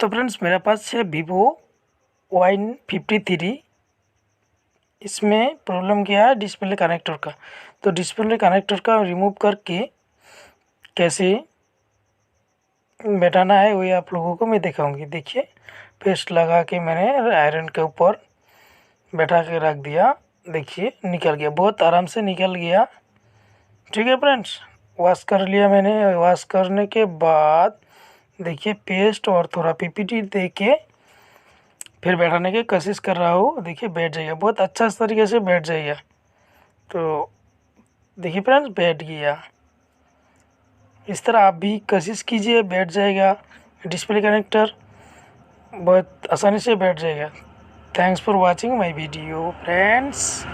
तो फ्रेंड्स मेरे पास है वीवो Y53। इसमें प्रॉब्लम क्या है, डिस्प्ले कनेक्टर का। तो डिस्प्ले कनेक्टर का रिमूव करके कैसे बैठाना है वही आप लोगों को मैं दिखाऊंगी। देखिए, पेस्ट लगा के मैंने आयरन के ऊपर बैठा के रख दिया। देखिए निकल गया, बहुत आराम से निकल गया। ठीक है फ्रेंड्स, वॉश कर लिया मैंने। वॉश करने के बाद देखिए पेस्ट और थोड़ा पीपीटी दे के फिर बैठाने की कोशिश कर रहा हूँ। देखिए बैठ जाएगा, बहुत अच्छा तरीके से बैठ जाएगा। तो देखिए फ्रेंड्स, बैठ गया। इस तरह आप भी कोशिश कीजिए, बैठ जाएगा। डिस्प्ले कनेक्टर बहुत आसानी से बैठ जाएगा। Thanks for watching my video friends.